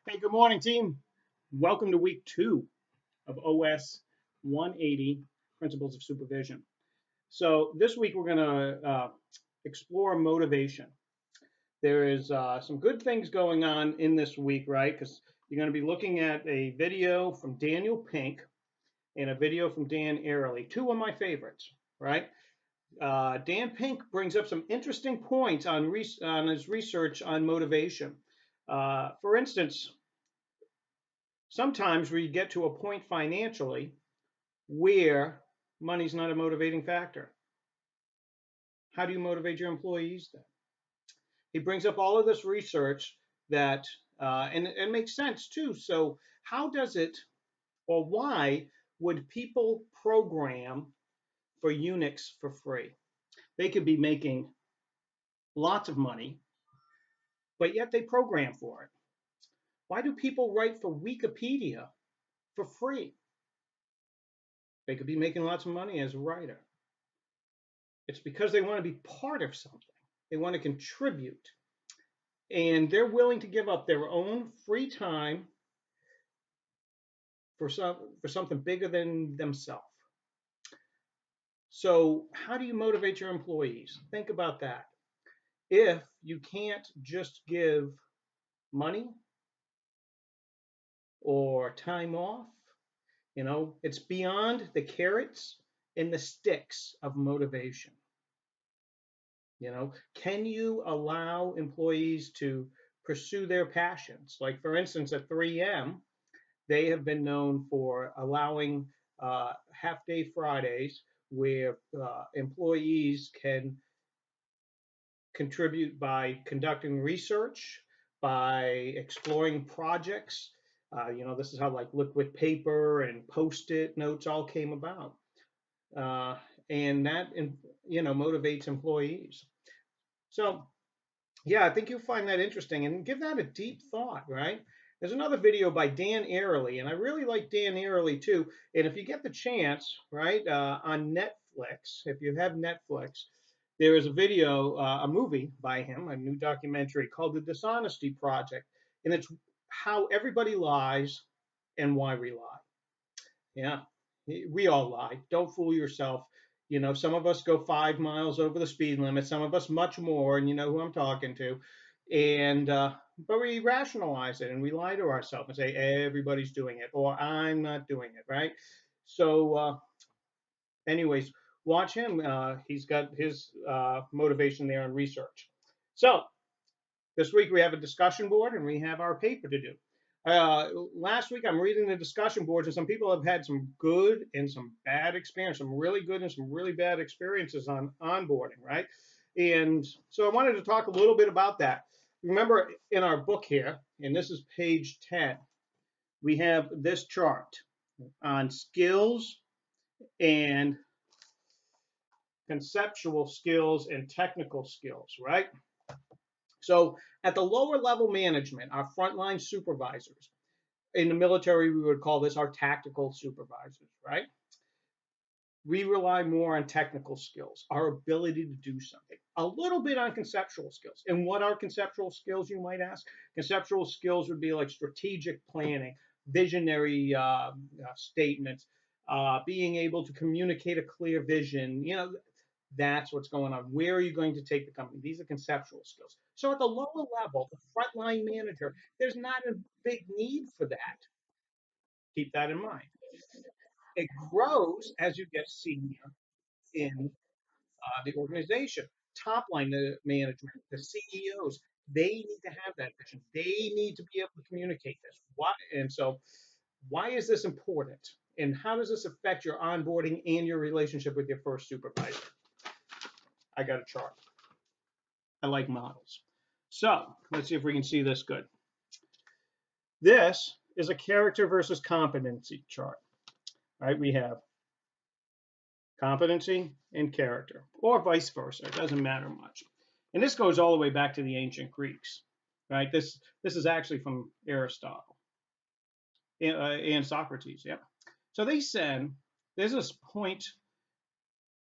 Hey, good morning, team. Welcome to week 2 of OS 180 Principles of Supervision. So, this week we're going to explore motivation. There is some good things going on in this week, right? Because you're going to be looking at a video from Daniel Pink and a video from Dan Ariely, two of my favorites, right? Dan Pink brings up some interesting points on his research on motivation. For instance, sometimes we get to a point financially where money's not a motivating factor. How do you motivate your employees then? He brings up all of this research that, and it makes sense too. So, how does it, or why would people program for Unix for free? They could be making lots of money, but yet they program for it. Why do people write for Wikipedia for free? They could be making lots of money as a writer. It's because they want to be part of something. They want to contribute. And they're willing to give up their own free time for something bigger than themselves. So, how do you motivate your employees? Think about that. If you can't just give money or time off, it's beyond the carrots and the sticks of motivation. Can you allow employees to pursue their passions? Like, for instance, at 3M, they have been known for allowing half day Fridays where employees can contribute by conducting research, by exploring projects. This is how like liquid paper and post-it notes all came about. Uh, and that, motivates employees. So yeah, I think you'll find that interesting and give that a deep thought, right? There's another video by Dan Ariely, and I really like Dan Ariely too. And if you get the chance, right, on Netflix, if you have Netflix, there is a video, a movie by him, a new documentary called The Dishonesty Project. And it's how everybody lies and why we lie. Yeah, we all lie. Don't fool yourself. Some of us go 5 miles over the speed limit, some of us much more, and you know who I'm talking to. And but we rationalize it and we lie to ourselves and say everybody's doing it or I'm not doing it, right? So, anyways, watch him. He's got his motivation there in research. So this week we have a discussion board and we have our paper to do. Last week I'm reading the discussion boards and some people have had some good and some bad experience, some really good and some really bad experiences on onboarding, right? And so I wanted to talk a little bit about that. Remember in our book here, and this is page 10, we have this chart on skills and conceptual skills and technical skills, right? So at the lower level management, our frontline supervisors, in the military, we would call this our tactical supervisors, right? We rely more on technical skills, our ability to do something, a little bit on conceptual skills. And what are conceptual skills, you might ask? Conceptual skills would be like strategic planning, visionary statements, being able to communicate a clear vision. That's what's going on. Where are you going to take the company? These are conceptual skills. So at the lower level, the frontline manager, there's not a big need for that. Keep that in mind. It grows as you get senior in the organization. Top line management, the CEOs, they need to have that vision. They need to be able to communicate this. Why? And so, why is this important? And how does this affect your onboarding and your relationship with your first supervisor? I got a chart. I like models. So let's see if we can see this good. This is a character versus competency chart. Right? We have competency and character, or vice versa. It doesn't matter much. And this goes all the way back to the ancient Greeks, right? This is actually from Aristotle and Socrates. Yeah. So they said there's this point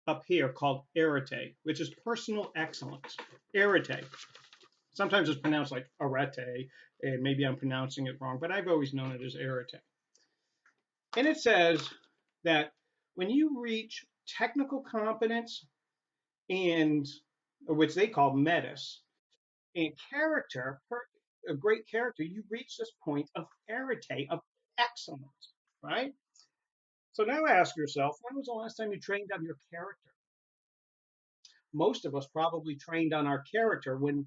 up here called arete, which is personal excellence. Arete. Sometimes it's pronounced like arete, and maybe I'm pronouncing it wrong, but I've always known it as arete. And it says that when you reach technical competence and which they call metis and character, a great character, you reach this point of arete, of excellence, right? So now ask yourself, when was the last time you trained on your character? Most of us probably trained on our character when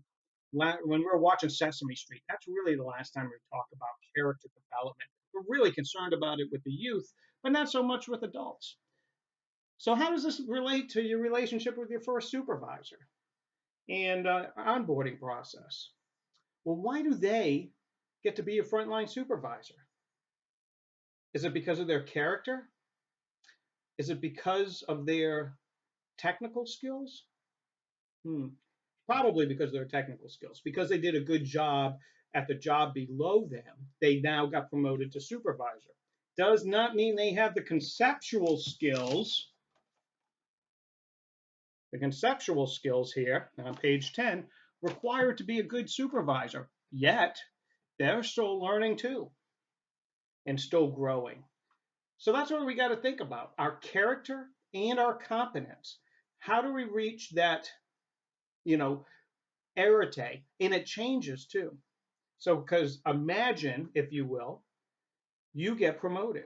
we're watching Sesame Street. That's really the last time we talk about character development. We're really concerned about it with the youth, but not so much with adults. So how does this relate to your relationship with your first supervisor and onboarding process? Well, why do they get to be a frontline supervisor? Is it because of their character? Is it because of their technical skills? Hmm. Probably because of their technical skills. Because they did a good job at the job below them, they now got promoted to supervisor. Does not mean they have the conceptual skills here on page 10 required to be a good supervisor. Yet, they're still learning too and still growing. So that's what we got to think about our character and our competence. How do we reach that, you know, arete? And it changes too. So, because imagine, if you will, you get promoted.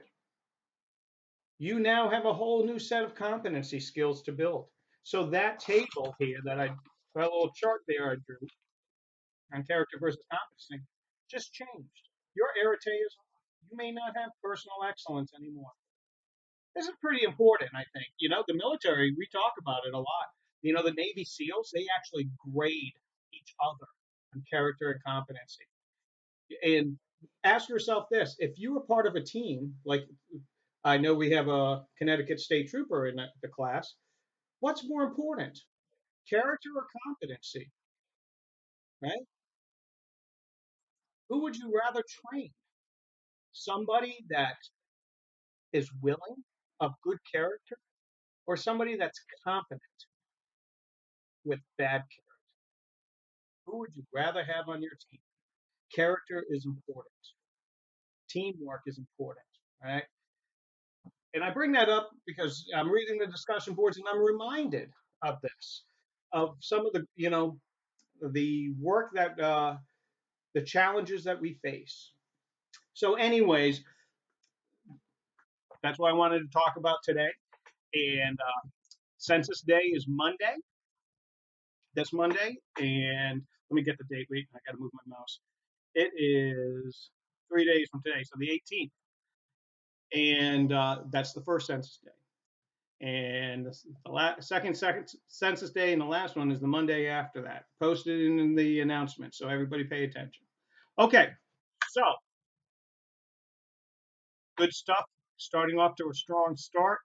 You now have a whole new set of competency skills to build. So that table here that little chart there I drew on character versus competency just changed. Your arete is you may not have personal excellence anymore. This is pretty important, I think. The military, we talk about it a lot. The Navy SEALs, they actually grade each other on character and competency. And ask yourself this, if you were part of a team, like I know we have a Connecticut State Trooper in the class, what's more important, character or competency, right? Who would you rather train? Somebody that is willing, of good character, or somebody that's competent with bad character? Who would you rather have on your team? Character is important. Teamwork is important, right? And I bring that up because I'm reading the discussion boards and I'm reminded of this, of some of the work that the challenges that we face. So, anyways, that's what I wanted to talk about today. And Census Day is Monday, this Monday, and let me get the date. Wait, I got to move my mouse. It is 3 days from today, so the 18th, and that's the first Census Day. And second census day, and the last one is the Monday after that. Posted in the announcement, so everybody pay attention. Okay, so good stuff. Starting off to a strong start,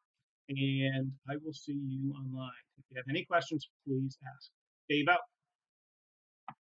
and I will see you online. If you have any questions, please ask. Dave out.